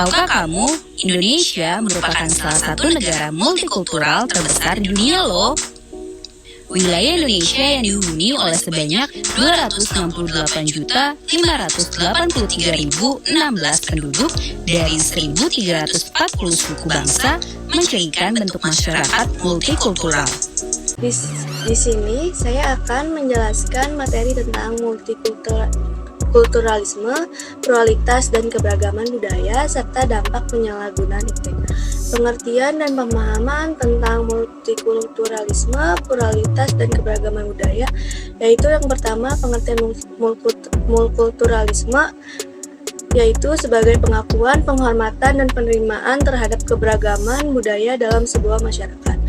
Tahukah kamu, Indonesia merupakan salah satu negara multikultural terbesar di dunia loh. Wilayah Indonesia yang dihuni oleh sebanyak 268.583.016 penduduk dari 1.340 suku bangsa mencerminkan bentuk masyarakat multikultural. Di sini saya akan menjelaskan materi tentang multikulturalisme, pluralitas dan keberagaman budaya serta dampak penyalahgunaan IPTEK. Pengertian dan pemahaman tentang multikulturalisme, pluralitas dan keberagaman budaya, yaitu yang pertama pengertian multikulturalisme yaitu sebagai pengakuan, penghormatan dan penerimaan terhadap keberagaman budaya dalam sebuah masyarakat.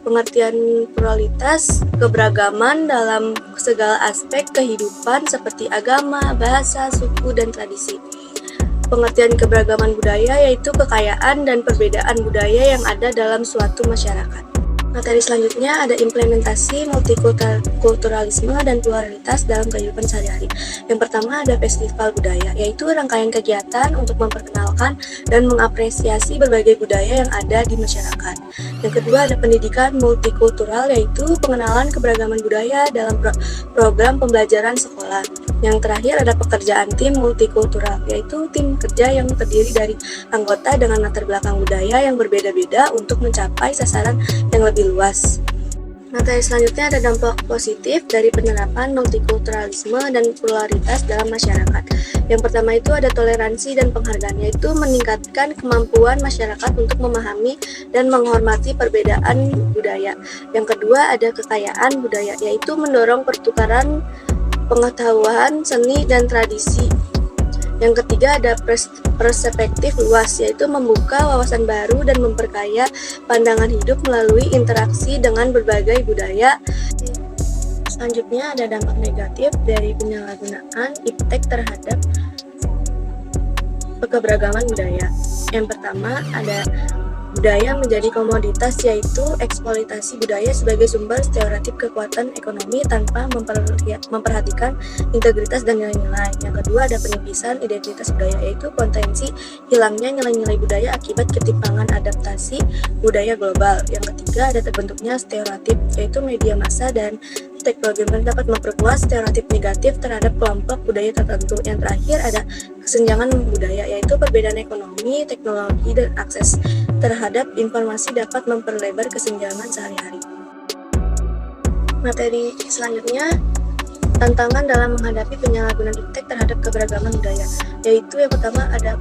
Pengertian pluralitas, keberagaman dalam segala aspek kehidupan seperti agama, bahasa, suku, dan tradisi. Pengertian keberagaman budaya yaitu kekayaan dan perbedaan budaya yang ada dalam suatu masyarakat. Materi selanjutnya ada implementasi multikulturalisme dan pluralitas dalam kehidupan sehari-hari. Yang pertama ada festival budaya, yaitu rangkaian kegiatan untuk memperkenalkan dan mengapresiasi berbagai budaya yang ada di masyarakat. Yang kedua ada pendidikan multikultural, yaitu pengenalan keberagaman budaya dalam program pembelajaran sekolah. Yang terakhir ada pekerjaan tim multikultural, yaitu tim kerja yang terdiri dari anggota dengan latar belakang budaya yang berbeda-beda untuk mencapai sasaran yang lebih luas. Materi selanjutnya ada dampak positif dari penerapan multikulturalisme dan pluralitas dalam masyarakat. Yang pertama itu ada toleransi dan penghargaan, yaitu meningkatkan kemampuan masyarakat untuk memahami dan menghormati perbedaan budaya. Yang kedua ada kekayaan budaya, yaitu mendorong pertukaran pengetahuan, seni, dan tradisi. Yang ketiga ada perspektif luas, yaitu membuka wawasan baru dan memperkaya pandangan hidup melalui interaksi dengan berbagai budaya. Selanjutnya ada dampak negatif dari penyalahgunaan IPTEK terhadap keberagaman budaya. Yang pertama ada budaya menjadi komoditas, yaitu eksploitasi budaya sebagai sumber stereotip kekuatan ekonomi tanpa memperhatikan integritas dan nilai-nilai. Yang kedua ada penipisan identitas budaya, yaitu potensi hilangnya nilai-nilai budaya akibat ketimpangan adaptasi budaya global. Yang ketiga ada terbentuknya stereotip, yaitu media massa dan teknologi dapat memperkuat stereotip negatif terhadap kelompok budaya tertentu. Yang terakhir ada kesenjangan budaya, yaitu perbedaan ekonomi, teknologi, dan akses terhadap informasi dapat memperlebar kesenjangan sehari-hari. Materi selanjutnya, tantangan dalam menghadapi penyalahgunaan IPTEK terhadap keberagaman budaya, yaitu yang pertama ada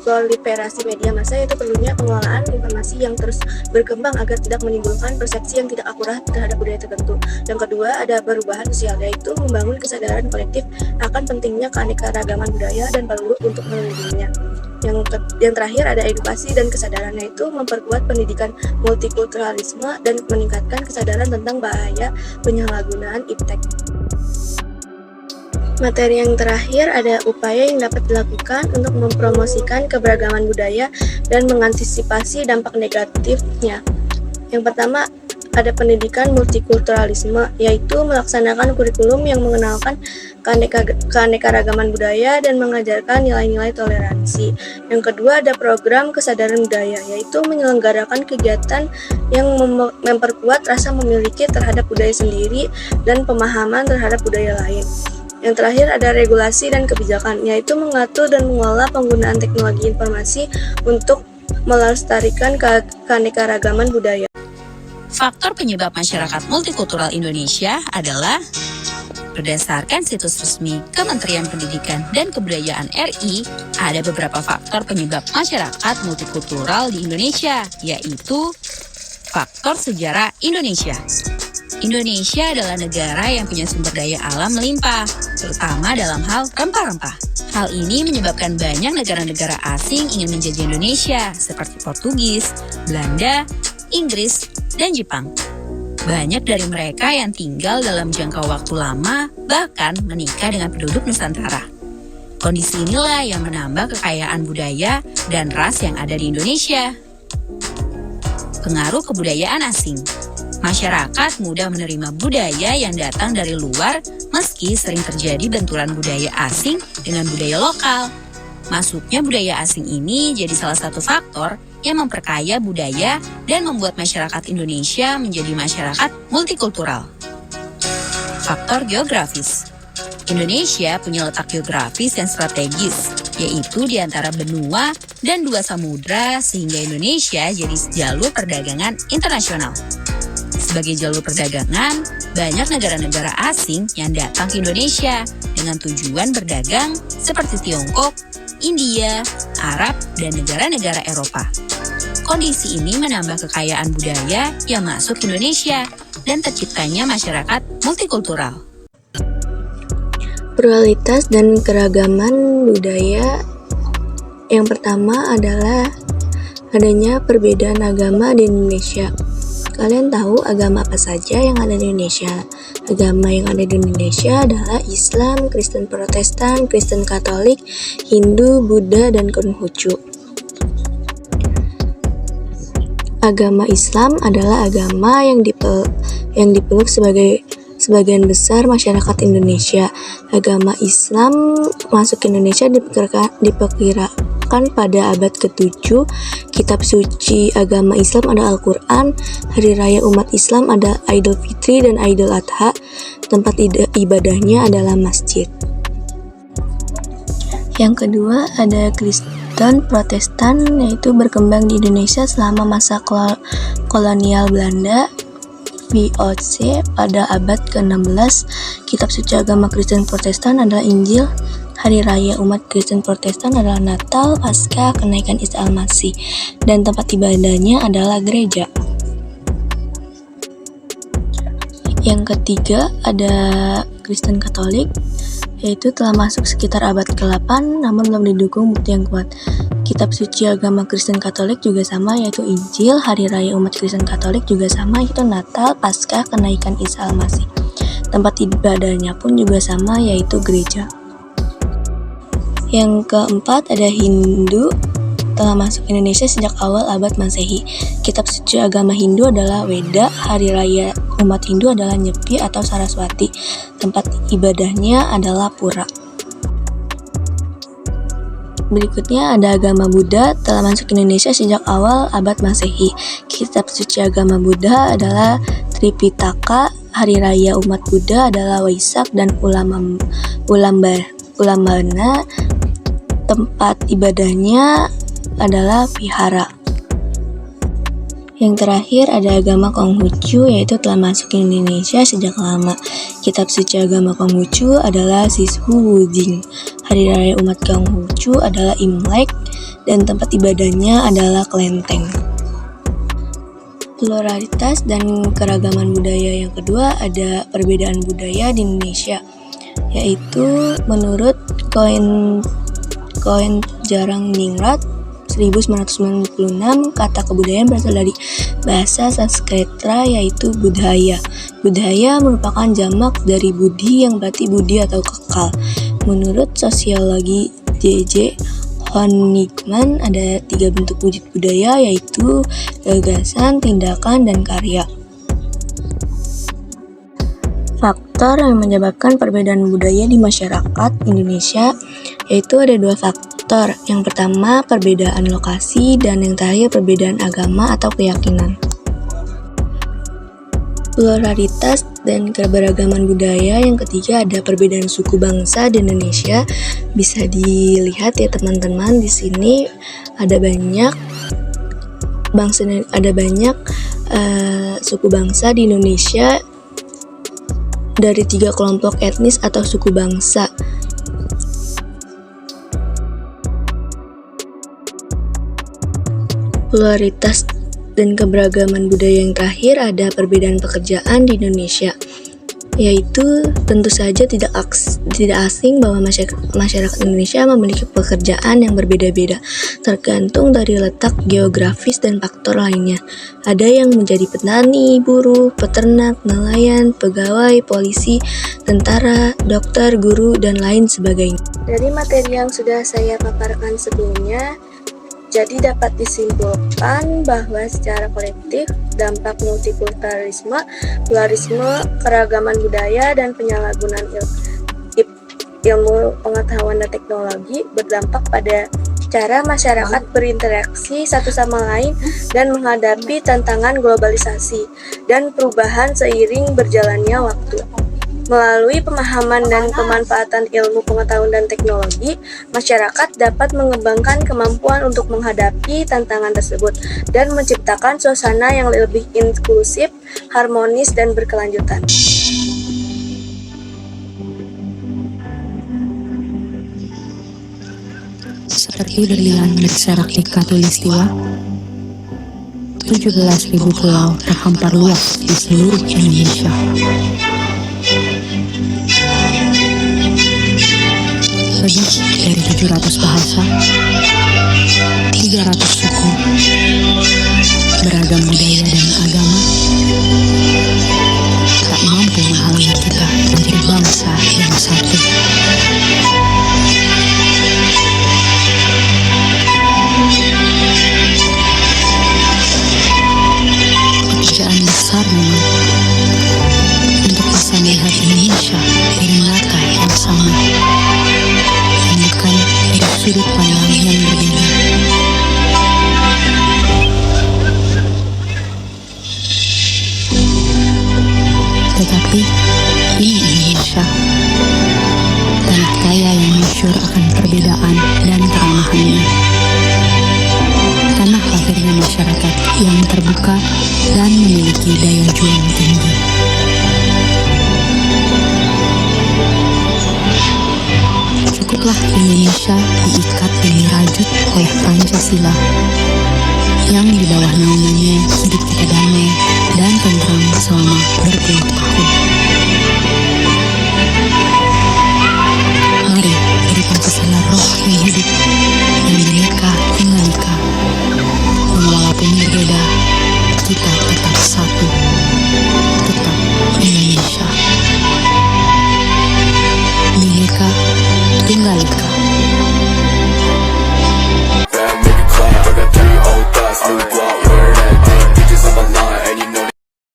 proliferasi media massa, yaitu perlunya pengelolaan informasi yang terus berkembang agar tidak menimbulkan persepsi yang tidak akurat terhadap budaya tertentu. Yang kedua ada perubahan sosial, yaitu membangun kesadaran kolektif akan pentingnya keanekaragaman budaya dan perlu untuk melindunginya. Yang terakhir ada edukasi dan kesadaran, yaitu memperkuat pendidikan multikulturalisme dan meningkatkan kesadaran tentang bahaya penyalahgunaan IPTEK. Materi yang terakhir ada upaya yang dapat dilakukan untuk mempromosikan keberagaman budaya dan mengantisipasi dampak negatifnya. Yang pertama ada pendidikan multikulturalisme, yaitu melaksanakan kurikulum yang mengenalkan keanekaragaman budaya dan mengajarkan nilai-nilai toleransi. Yang kedua ada program kesadaran budaya, yaitu menyelenggarakan kegiatan yang memperkuat rasa memiliki terhadap budaya sendiri dan pemahaman terhadap budaya lain. Yang terakhir ada regulasi dan kebijakan, yaitu mengatur dan mengelola penggunaan teknologi informasi untuk melestarikan keanekaragaman budaya. Faktor penyebab masyarakat multikultural Indonesia adalah berdasarkan situs resmi Kementerian Pendidikan dan Kebudayaan RI, ada beberapa faktor penyebab masyarakat multikultural di Indonesia, yaitu faktor sejarah Indonesia. Indonesia adalah negara yang punya sumber daya alam melimpah, terutama dalam hal rempah-rempah. Hal ini menyebabkan banyak negara-negara asing ingin menjajah Indonesia, seperti Portugis, Belanda, Inggris, dan Jepang. Banyak dari mereka yang tinggal dalam jangka waktu lama, bahkan menikah dengan penduduk Nusantara. Kondisi inilah yang menambah kekayaan budaya dan ras yang ada di Indonesia. Pengaruh kebudayaan asing. Masyarakat mudah menerima budaya yang datang dari luar meski sering terjadi benturan budaya asing dengan budaya lokal. Masuknya budaya asing ini jadi salah satu faktor yang memperkaya budaya dan membuat masyarakat Indonesia menjadi masyarakat multikultural. Faktor geografis. Indonesia punya letak geografis yang strategis, yaitu di antara benua dan dua samudra sehingga Indonesia jadi jalur perdagangan internasional. Sebagai jalur perdagangan, banyak negara-negara asing yang datang ke Indonesia dengan tujuan berdagang seperti Tiongkok, India, Arab, dan negara-negara Eropa. Kondisi ini menambah kekayaan budaya yang masuk ke Indonesia dan terciptanya masyarakat multikultural. Pluralitas dan keragaman budaya yang pertama adalah adanya perbedaan agama di Indonesia. Kalian tahu agama apa saja yang ada di Indonesia? Agama yang ada di Indonesia adalah Islam, Kristen Protestan, Kristen Katolik, Hindu, Buddha, dan Konghucu. Agama Islam adalah agama yang dipeluk sebagian besar masyarakat Indonesia. Agama Islam masuk ke Indonesia diperkirakan pada abad ke-7. Kitab suci agama Islam ada Al-Quran. Hari raya umat Islam ada Idul Fitri dan Idul Adha. Tempat ibadahnya adalah masjid. Yang kedua ada Kristen Protestan, yaitu berkembang di Indonesia selama masa kolonial Belanda. VOC pada abad ke-16. Kitab suci agama Kristen Protestan adalah Injil. Hari raya umat Kristen Protestan adalah Natal, Paskah, kenaikan Isa Al-Masih, dan tempat ibadahnya adalah gereja. Yang ketiga ada Kristen Katolik, yaitu telah masuk sekitar abad ke-8 namun belum didukung bukti yang kuat. Kitab suci agama Kristen Katolik juga sama, yaitu Injil. Hari raya umat Kristen Katolik juga sama, yaitu Natal, Paskah, kenaikan Isa Al-Masih. Tempat ibadahnya pun juga sama, yaitu gereja. Yang keempat ada Hindu, telah masuk Indonesia sejak awal abad Masehi. Kitab suci agama Hindu adalah Weda. Hari raya umat Hindu adalah Nyepi atau Saraswati. Tempat ibadahnya adalah Pura. Berikutnya ada agama Buddha, telah masuk Indonesia sejak awal abad Masehi. Kitab suci agama Buddha adalah Tripitaka. Hari raya umat Buddha adalah Waisak dan Ulambana. Tempat ibadahnya adalah vihara. Yang terakhir ada agama Konghucu, yaitu telah masuk ke Indonesia sejak lama. Kitab suci agama Konghucu adalah Sishu Wujing. Hari raya umat Konghucu adalah Imlek dan tempat ibadahnya adalah Kelenteng. Pluralitas dan keragaman budaya yang kedua ada perbedaan budaya di Indonesia, yaitu menurut Koen Jarang Ningrat 1996, kata kebudayaan berasal dari bahasa Sanskerta yaitu budaya. Budaya merupakan jamak dari budi yang berarti budi atau kekal. Menurut sosiologi J.J. Honigman ada 3 bentuk wujud budaya, yaitu gagasan, tindakan, dan karya. Faktor yang menyebabkan perbedaan budaya di masyarakat Indonesia yaitu ada 2 faktor. Yang pertama perbedaan lokasi dan yang terakhir perbedaan agama atau keyakinan. Pluralitas dan keberagaman budaya yang ketiga ada perbedaan suku bangsa di Indonesia. Bisa dilihat ya teman-teman, di sini ada banyak suku bangsa di Indonesia dari 3 kelompok etnis atau suku bangsa. Pluralitas dan keberagaman budaya yang terakhir ada perbedaan pekerjaan di Indonesia, yaitu tentu saja tidak asing bahwa masyarakat Indonesia memiliki pekerjaan yang berbeda-beda tergantung dari letak geografis dan faktor lainnya. Ada yang menjadi petani, buruh, peternak, nelayan, pegawai, polisi, tentara, dokter, guru, dan lain sebagainya. Dari materi yang sudah saya paparkan sebelumnya, jadi dapat disimpulkan bahwa secara kolektif dampak multikulturalisme, pluralisme, keragaman budaya, dan penyalahgunaan ilmu pengetahuan dan teknologi berdampak pada cara masyarakat berinteraksi satu sama lain dan menghadapi tantangan globalisasi dan perubahan seiring berjalannya waktu. Melalui pemahaman dan pemanfaatan ilmu pengetahuan dan teknologi, masyarakat dapat mengembangkan kemampuan untuk menghadapi tantangan tersebut dan menciptakan suasana yang lebih inklusif, harmonis, dan berkelanjutan. Seperti berlian berserak di Katulistiwa, 17.000 pulau terhampar luas di seluruh Indonesia. Lebih dari 700 bahasa, 300 suku, beragam budaya dan agama, tak mampu menghalangi kita menjadi bangsa yang satu. Pekerjaan besar memang untuk bisa melihat Indonesia dari mata yang sama, bukan dari sudut pandang yang berbeda. Tetapi ini Indonesia, tanah kaya yang masyhur akan perbedaan dan keramahannya. Tanah lahirnya masyarakat yang terbuka dan memiliki